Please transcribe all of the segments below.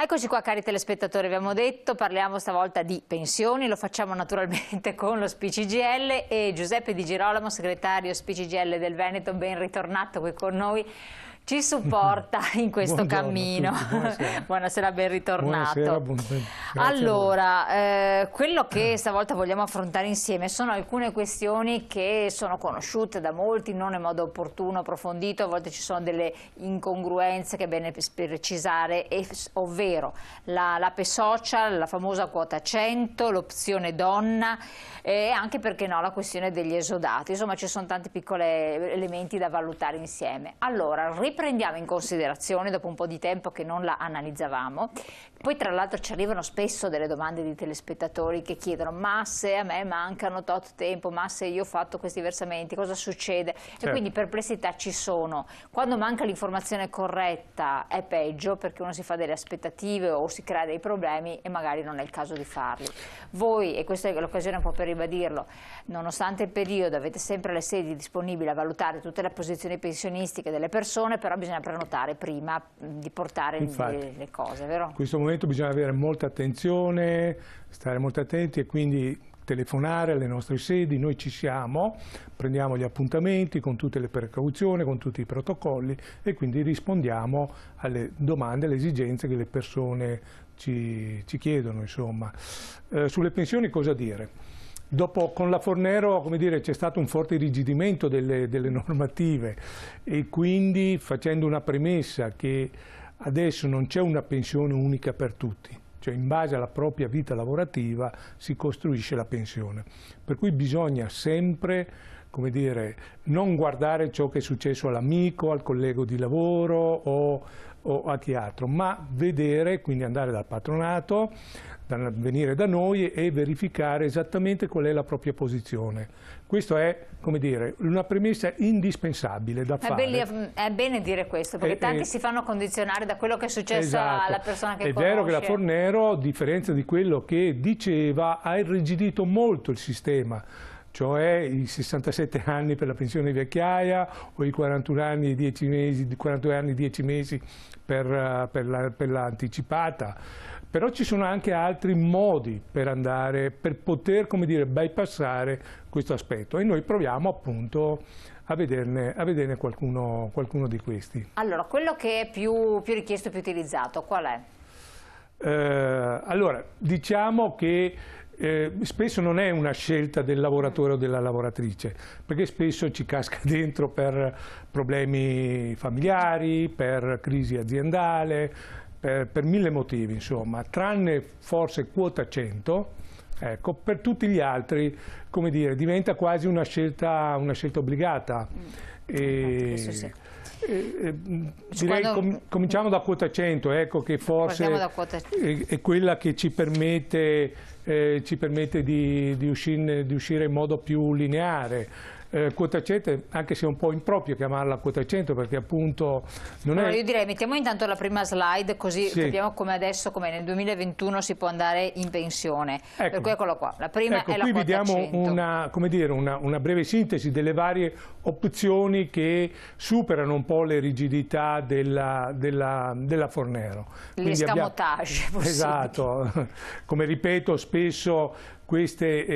Eccoci qua cari telespettatori, abbiamo detto, parliamo stavolta di pensioni, lo facciamo naturalmente con lo SPI-CGIL e Giuseppe Di Girolamo, segretario SPI-CGIL del Veneto, ben ritornato qui con noi, ci supporta in questo cammino. Buonasera. Buonasera, ben ritornato. Buonasera, allora, quello che stavolta vogliamo affrontare insieme sono alcune questioni che sono conosciute da molti, non in modo opportuno, approfondito, a volte ci sono delle incongruenze che è bene precisare, ovvero l'APE social, la famosa quota 100, l'opzione donna e anche, perché no, la questione degli esodati. Insomma, ci sono tanti piccoli elementi da valutare insieme. Allora, riprendiamo in considerazione dopo un po' di tempo che non la analizzavamo. Poi tra l'altro ci arrivano spesso delle domande di telespettatori che chiedono: ma se a me mancano tot tempo, ma se io ho fatto questi versamenti, cosa succede? Certo. E quindi perplessità ci sono. Quando manca l'informazione corretta è peggio, perché uno si fa delle aspettative o si crea dei problemi e magari non è il caso di farli. Voi, e questa è l'occasione un po' per ribadirlo, nonostante il periodo avete sempre le sedi disponibili a valutare tutte le posizioni pensionistiche delle persone, però bisogna prenotare prima di portare le cose, vero? In questo momento bisogna avere molta attenzione, stare molto attenti e quindi telefonare alle nostre sedi. Noi ci siamo, prendiamo gli appuntamenti con tutte le precauzioni, con tutti i protocolli e quindi rispondiamo alle domande, alle esigenze che le persone ci chiedono. Insomma. Sulle pensioni cosa dire? Dopo con la Fornero, come dire, c'è stato un forte irrigidimento delle normative e quindi, facendo una premessa che adesso non c'è una pensione unica per tutti, cioè in base alla propria vita lavorativa si costruisce la pensione, per cui bisogna sempre, come dire, non guardare ciò che è successo all'amico, al collega di lavoro o a chi altro, ma vedere, quindi andare dal patronato, venire da noi e verificare esattamente qual è la propria posizione. Questo è, come dire, una premessa indispensabile da fare. È bene dire questo, perché tanti si fanno condizionare da quello che è successo alla persona che conosce. È vero che la Fornero, a differenza di quello che diceva, ha irrigidito molto il sistema, cioè i 67 anni per la pensione di vecchiaia o i 41 anni e 10 mesi, 42 anni e 10 mesi per l'anticipata. Però ci sono anche altri modi per poter, come dire, bypassare questo aspetto e noi proviamo appunto a vederne qualcuno di questi. Allora, quello che è più richiesto e più utilizzato, qual è? Allora, diciamo che spesso non è una scelta del lavoratore o della lavoratrice, perché spesso ci casca dentro per problemi familiari, per crisi aziendale, per mille motivi, insomma, tranne forse quota 100, ecco, per tutti gli altri, come dire, diventa quasi una scelta obbligata. Direi cominciamo da quota 100, ecco, che forse è quella che ci permette di uscire in modo più lineare. Quota 100, anche se è un po' improprio chiamarla quota 100, perché appunto non è... Io direi mettiamo intanto la prima slide, così capiamo come adesso, come nel 2021 si può andare in pensione. Ecco. Per cui eccolo qua, la prima è la quota 100. Qui vediamo una breve sintesi delle varie opzioni che superano un po' le rigidità della Fornero. L'escamotage possibile. Esatto, come ripeto spesso questi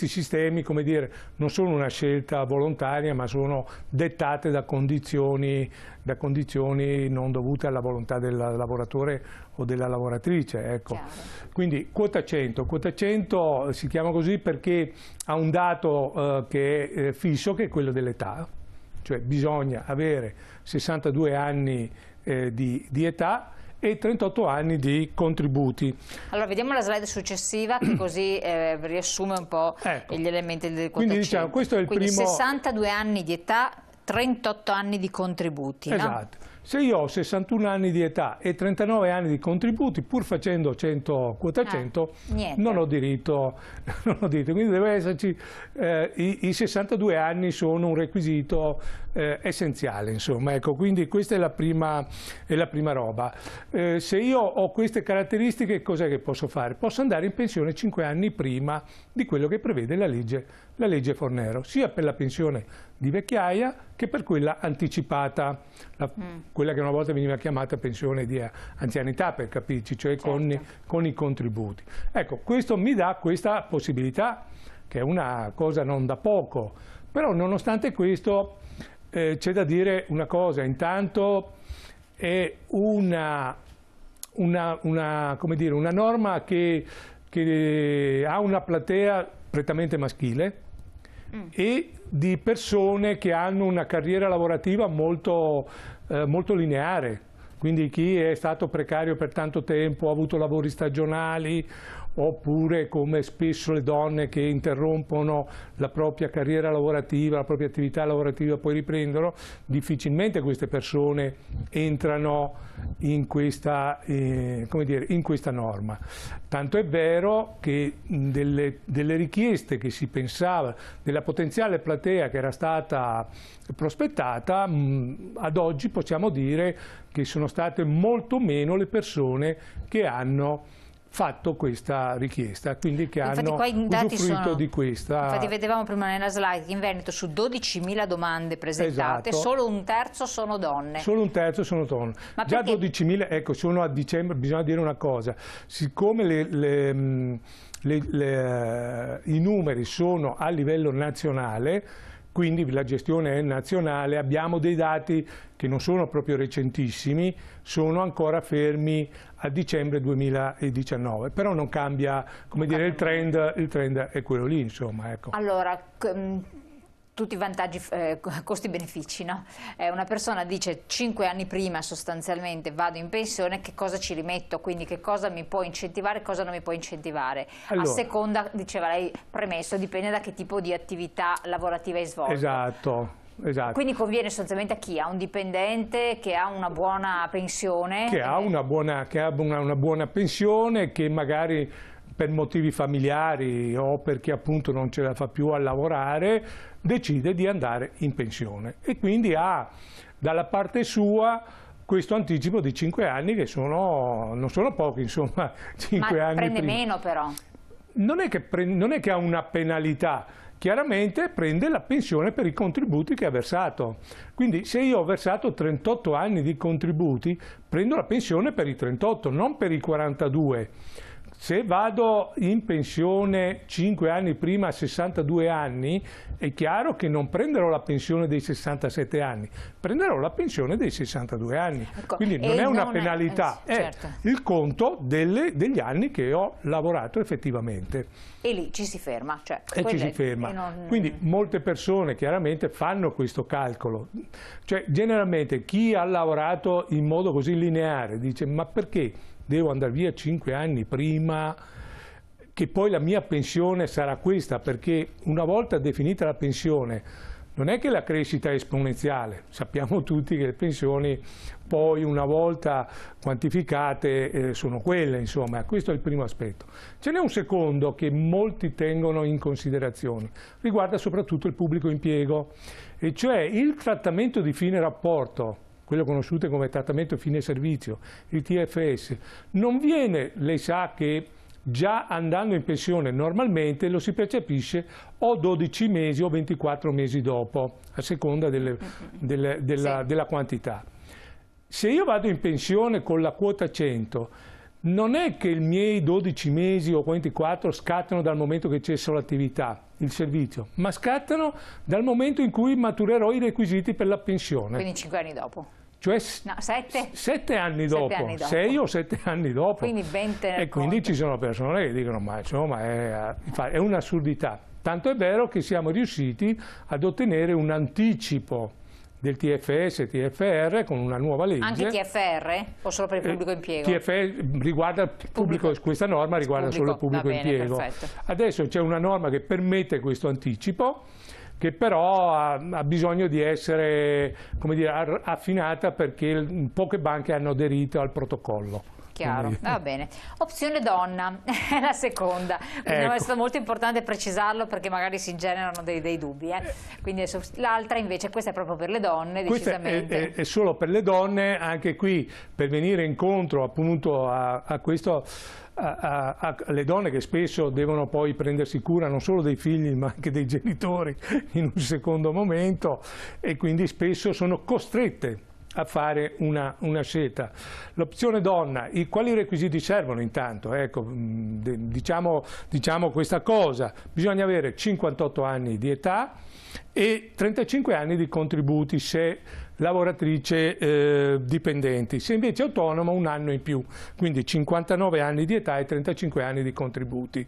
sistemi, come dire, non sono una scelta volontaria, ma sono dettate da condizioni non dovute alla volontà del lavoratore o della lavoratrice. Ecco. Quindi quota 100 si chiama così perché ha un dato che è fisso, che è quello dell'età, cioè bisogna avere 62 anni di età e 38 anni di contributi. Allora vediamo la slide successiva che così riassume un po' gli elementi del quota 100. Quindi diciamo, questo è il primo... 62 anni di età, 38 anni di contributi. Esatto. No? Se io ho 61 anni di età e 39 anni di contributi, pur facendo quota 100, non ho diritto, quindi deve esserci, i 62 anni sono un requisito essenziale, insomma, ecco, quindi questa è la prima roba. Se io ho queste caratteristiche, cos'è che posso fare? Posso andare in pensione 5 anni prima di quello che prevede la legge la legge Fornero, sia per la pensione di vecchiaia che per quella anticipata, quella che una volta veniva chiamata pensione di anzianità, per capirci, cioè con i contributi. Ecco, questo mi dà questa possibilità, che è una cosa non da poco, però nonostante questo c'è da dire una cosa: intanto è una norma che ha una platea prettamente maschile e di persone che hanno una carriera lavorativa molto lineare. Quindi chi è stato precario per tanto tempo, ha avuto lavori stagionali, oppure come spesso le donne che interrompono la propria carriera lavorativa, la propria attività lavorativa, poi riprendono, difficilmente queste persone entrano in questa, in questa norma. Tanto è vero che delle richieste che si pensava, della potenziale platea che era stata prospettata, ad oggi possiamo dire che sono state molto meno le persone che hanno fatto questa richiesta, quindi che hanno usufruito di questa. Infatti vedevamo prima nella slide che in Veneto su 12.000 domande presentate, solo un terzo sono donne. Solo un terzo sono donne. Ma già 12.000, ecco, sono a dicembre, bisogna dire una cosa, siccome i numeri sono a livello nazionale, quindi la gestione è nazionale, abbiamo dei dati che non sono proprio recentissimi, sono ancora fermi a dicembre 2019, però non cambia, come dire, il trend è quello lì, insomma. Ecco. Allora, tutti i vantaggi, costi-benefici, no? Una persona dice 5 anni prima sostanzialmente vado in pensione, che cosa ci rimetto, quindi che cosa mi può incentivare e cosa non mi può incentivare. Allora, a seconda, diceva lei, premesso, dipende da che tipo di attività lavorativa hai svolto. Esatto. Esatto. Quindi conviene sostanzialmente a chi? A un dipendente che ha una buona pensione? Che ha una buona pensione, che magari per motivi familiari o perché appunto non ce la fa più a lavorare, decide di andare in pensione e quindi ha dalla parte sua questo anticipo di 5 anni che non sono pochi, insomma, 5 anni prende prima. Meno però. Non è che ha una penalità, chiaramente prende la pensione per i contributi che ha versato. Quindi se io ho versato 38 anni di contributi, prendo la pensione per i 38, non per i 42. Se vado in pensione 5 anni prima, a 62 anni, è chiaro che non prenderò la pensione dei 67 anni, prenderò la pensione dei 62 anni. Ecco, quindi non è una penalità, certo, è il conto degli anni che ho lavorato effettivamente. E lì ci si ferma. Cioè, e ci si ferma. Quindi molte persone chiaramente fanno questo calcolo. Cioè, generalmente chi ha lavorato in modo così lineare dice: ma perché devo andare via 5 anni prima, che poi la mia pensione sarà questa? Perché una volta definita la pensione non è che la crescita è esponenziale, sappiamo tutti che le pensioni poi una volta quantificate sono quelle, insomma, questo è il primo aspetto. Ce n'è un secondo che molti tengono in considerazione, riguarda soprattutto il pubblico impiego, e cioè il trattamento di fine rapporto, quello conosciuto come trattamento fine servizio, il TFS, non viene, lei sa che già andando in pensione normalmente lo si percepisce o 12 mesi o 24 mesi dopo, a seconda della quantità. Se io vado in pensione con la quota 100, non è che i miei 12 mesi o 24 scattano dal momento che cessa l'attività, il servizio, ma scattano dal momento in cui maturerò i requisiti per la pensione. Quindi 5 anni dopo? Cioè no, 7 anni dopo, 6 o 7 anni dopo. Quindi ben tener e quindi conto. Ci sono persone che dicono: ma insomma è un'assurdità. Tanto è vero che siamo riusciti ad ottenere un anticipo del TFS e TFR con una nuova legge. Anche TFR o solo per il pubblico impiego? TFR riguarda pubblico, questa norma riguarda solo il pubblico impiego. Perfetto. Adesso c'è una norma che permette questo anticipo, che però ha bisogno di essere, come dire, affinata, perché poche banche hanno aderito al protocollo. Chiaro, va bene. Opzione donna è la seconda, quindi è stato molto importante precisarlo perché magari si generano dei dubbi. Quindi l'altra invece, questa è proprio per le donne, decisamente. È solo per le donne, anche qui per venire incontro appunto a questo, alle donne che spesso devono poi prendersi cura non solo dei figli ma anche dei genitori in un secondo momento, e quindi spesso sono costrette a fare una scelta. L'opzione donna, quali requisiti servono intanto? Ecco, diciamo questa cosa: bisogna avere 58 anni di età e 35 anni di contributi se lavoratrice dipendenti, se invece autonoma un anno in più, quindi 59 anni di età e 35 anni di contributi.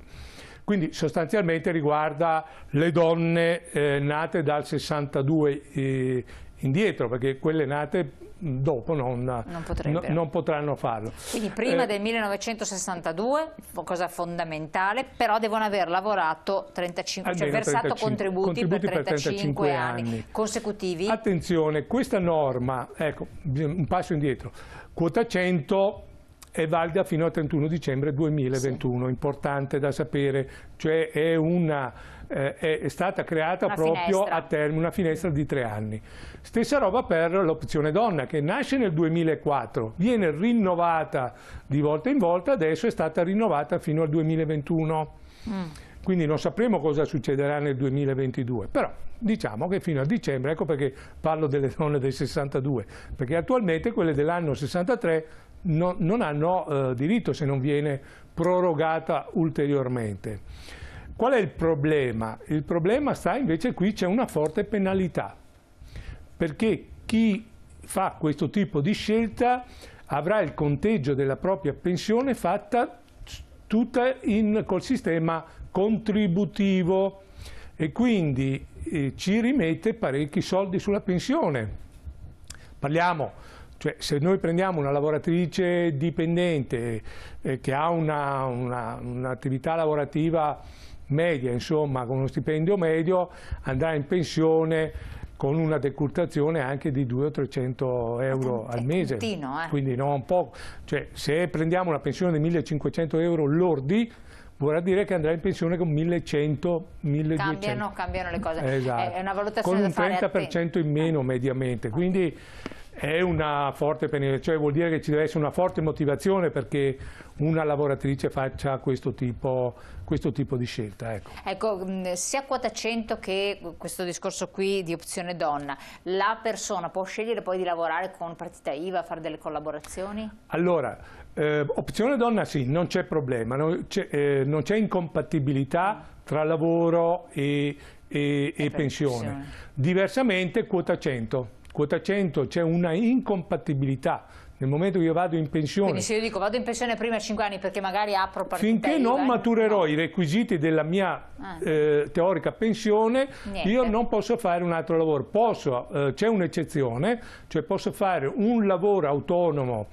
Quindi sostanzialmente riguarda le donne nate dal 62 indietro, perché quelle nate dopo non potranno farlo. Quindi prima del 1962, cosa fondamentale, però devono aver lavorato 35, cioè versato contributi per 35 anni consecutivi. Attenzione, questa norma, ecco, un passo indietro, quota 100 è valida fino al 31 dicembre 2021, sì. Importante da sapere, cioè è stata creata proprio a termine, una finestra di 3 anni. Stessa roba per l'opzione donna, che nasce nel 2004, viene rinnovata di volta in volta, adesso è stata rinnovata fino al 2021. Quindi non sapremo cosa succederà nel 2022, però diciamo che fino a dicembre, ecco perché parlo delle donne del 62, perché attualmente quelle dell'anno 63 non hanno diritto se non viene prorogata ulteriormente. Qual è il problema? Il problema sta invece qui, c'è una forte penalità, perché chi fa questo tipo di scelta avrà il conteggio della propria pensione fatta tutta col sistema contributivo e quindi ci rimette parecchi soldi sulla pensione. Cioè, se noi prendiamo una lavoratrice dipendente che ha un'attività lavorativa media, insomma, con uno stipendio medio, andrà in pensione con una decurtazione anche di 200 o 300 euro al mese. Quindi non poco. Cioè, se prendiamo una pensione di 1.500 euro lordi, vorrà dire che andrà in pensione con 1.100-1.200. Cambiano le cose. Esatto. È una valutazione con un 30% in meno mediamente. Quindi è una forte penalità, cioè vuol dire che ci deve essere una forte motivazione perché una lavoratrice faccia questo tipo di scelta. Ecco, sia quota 100 che questo discorso qui di opzione donna, la persona può scegliere poi di lavorare con partita IVA, fare delle collaborazioni? Allora, opzione donna sì, non c'è problema, non c'è incompatibilità tra lavoro e pensione. Diversamente quota 100. Quota 100 c'è una incompatibilica. Nel momento che io vado in pensione... Quindi se io dico vado in pensione prima di 5 anni perché magari apro partita finché IVA, non maturerò i requisiti della mia teorica pensione, io non posso fare un altro lavoro. C'è un'eccezione, cioè posso fare un lavoro autonomo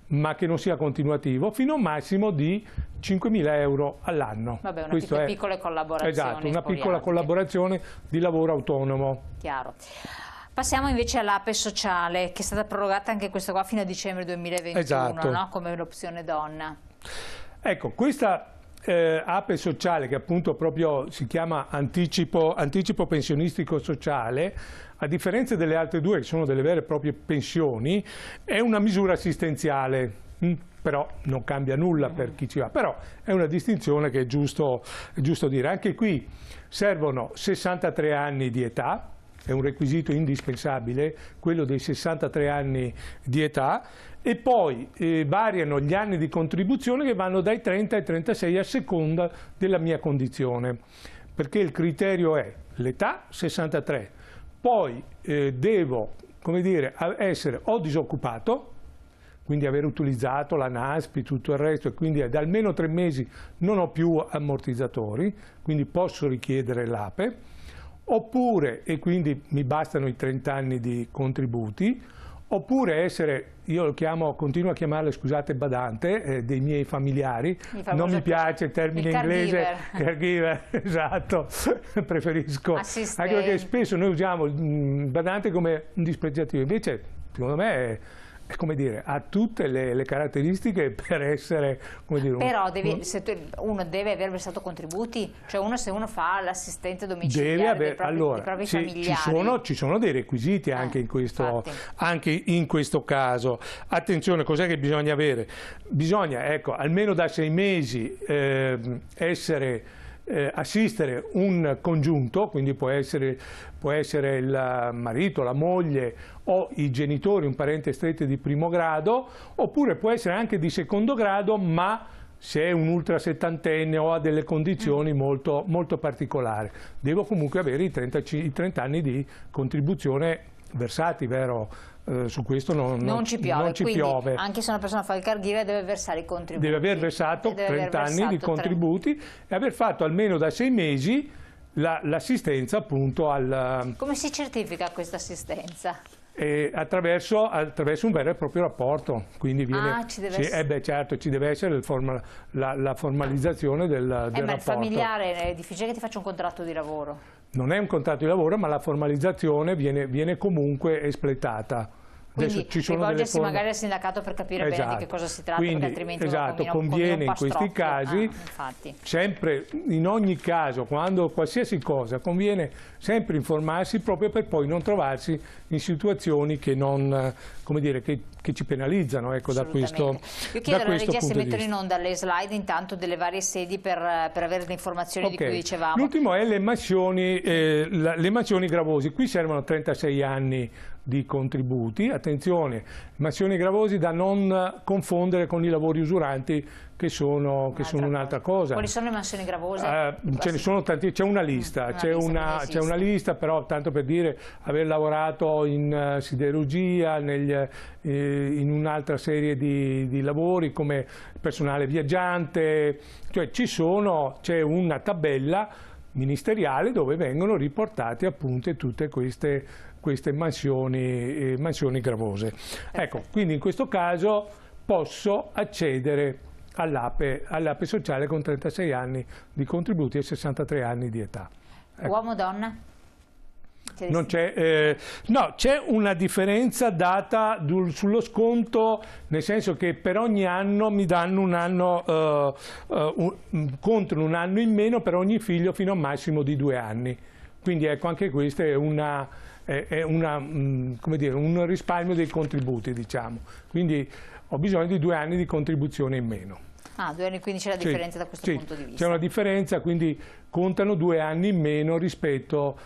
ma che non sia continuativo, fino a un massimo di 5.000 euro all'anno. Vabbè, una piccola collaborazione. Esatto, una piccola collaborazione di lavoro autonomo. Chiaro. Passiamo invece all'APE sociale, che è stata prorogata anche questa qua fino a dicembre 2021, esatto. No? Come l'opzione donna. Ecco, questa APE sociale, che appunto proprio si chiama anticipo pensionistico sociale, a differenza delle altre due che sono delle vere e proprie pensioni, è una misura assistenziale, però non cambia nulla per chi ci va, però è una distinzione che è giusto dire. Anche qui servono 63 anni di età, è un requisito indispensabile, quello dei 63 anni di età, e poi variano gli anni di contribuzione che vanno dai 30 ai 36 a seconda della mia condizione, perché il criterio è l'età 63, poi devo, come dire, essere o disoccupato, quindi aver utilizzato la NASPI, tutto il resto, e quindi da almeno 3 mesi non ho più ammortizzatori, quindi posso richiedere l'APE, oppure, e quindi mi bastano i 30 anni di contributi, oppure essere, io continuo a chiamarle, scusate, badante, dei miei familiari, non mi piace il termine inglese, caregiver, esatto, preferisco, assistente. Anche perché spesso noi usiamo il badante come un dispregiativo, invece secondo me come dire, ha tutte le caratteristiche per essere, come dire, però uno deve aver versato contributi, cioè se uno fa l'assistente domiciliare dei propri familiari. Ci sono dei requisiti anche in questo caso. Attenzione, cos'è che bisogna avere? Bisogna, ecco, almeno da 6 mesi assistere un congiunto, quindi può essere il marito, la moglie o i genitori, un parente stretto di primo grado, oppure può essere anche di secondo grado, ma se è un ultra settantenne o ha delle condizioni molto, molto particolari. Devo comunque avere i 30 anni di contribuzione versati, vero? Su questo non ci piove. Anche se una persona fa il caregiver deve versare i contributi. Deve aver versato 30 anni di contributi e aver fatto almeno da 6 mesi l'assistenza appunto al... Come si certifica questa assistenza? Attraverso un vero e proprio rapporto, quindi viene, certo, ci deve essere la formalizzazione del rapporto. Ma il familiare è difficile che ti faccia un contratto di lavoro? Non è un contratto di lavoro, ma la formalizzazione viene comunque espletata. Quindi rivolgersi magari al sindacato per capire bene di che cosa si tratta, perché altrimenti conviene in questi casi, sempre, in ogni caso, quando qualsiasi cosa, conviene sempre informarsi proprio per poi non trovarsi in situazioni che non, come dire, che ci penalizzano, ecco, da questo. Io chiedo alla regia se mettono in onda le slide intanto delle varie sedi per avere le informazioni di cui dicevamo. L'ultimo è le mansioni gravose. Qui servono 36 anni di contributi. Attenzione, mansioni gravose da non confondere con i lavori usuranti, che sono un'altra cosa. Quali sono le mansioni gravose? Ce ne sono tanti, c'è una lista, c'è una lista, però tanto per dire, aver lavorato in siderurgia, in un'altra serie di lavori come personale viaggiante, cioè c'è una tabella ministeriale dove vengono riportate appunto tutte queste mansioni gravose. Ecco, quindi in questo caso posso accedere all'APE sociale con 36 anni di contributi e 63 anni di età. Ecco. Uomo-donna? No, c'è una differenza data sullo sconto, nel senso che per ogni anno mi danno un anno, contano un anno in meno per ogni figlio fino a un massimo di 2 anni. Quindi ecco, anche questo è come dire, un risparmio dei contributi, diciamo. Quindi ho bisogno di 2 anni di contribuzione in meno. 2 anni, quindi c'è la differenza da questo punto di vista. C'è una differenza, quindi contano 2 anni in meno rispetto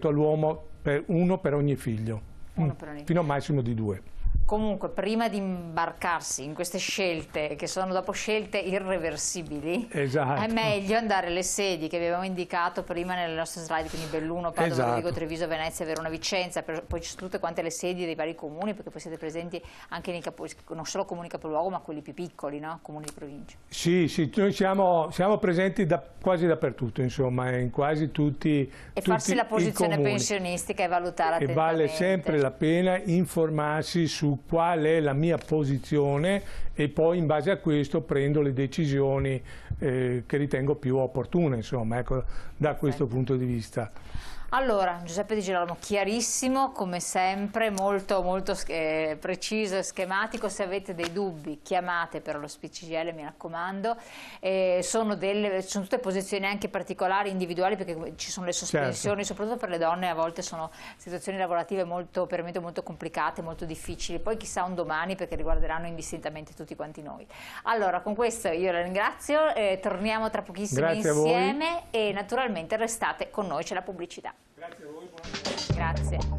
all'uomo, uno per ogni figlio, fino a un massimo di 2. Comunque, prima di imbarcarsi in queste scelte, che sono dopo scelte irreversibili, è meglio andare alle sedi che vi avevamo indicato prima nelle nostre slide, quindi Belluno, Padova, Rovigo, Treviso, Venezia, Verona, Vicenza, poi ci sono tutte quante le sedi dei vari comuni, perché poi siete presenti anche non solo comuni capoluogo, ma quelli più piccoli, no? Comuni di provincia. Sì, noi siamo presenti quasi dappertutto, insomma, in quasi tutti e farsi la posizione pensionistica e valutare attentamente. E vale sempre la pena informarsi su qual è la mia posizione e poi in base a questo prendo le decisioni che ritengo più opportune, insomma, ecco, da questo punto di vista. Allora, Giuseppe Di Girolamo, chiarissimo come sempre, molto preciso e schematico. Se avete dei dubbi chiamate per lo CGIL, mi raccomando. Sono tutte posizioni anche particolari, individuali, perché ci sono le sospensioni, soprattutto per le donne a volte sono situazioni lavorative per me molto complicate, molto difficili, poi chissà un domani, perché riguarderanno indistintamente tutti quanti noi. Allora, con questo io la ringrazio, torniamo tra pochissimo insieme e naturalmente restate con noi, c'è la pubblicità. Grazie a voi, buonanotte. Grazie.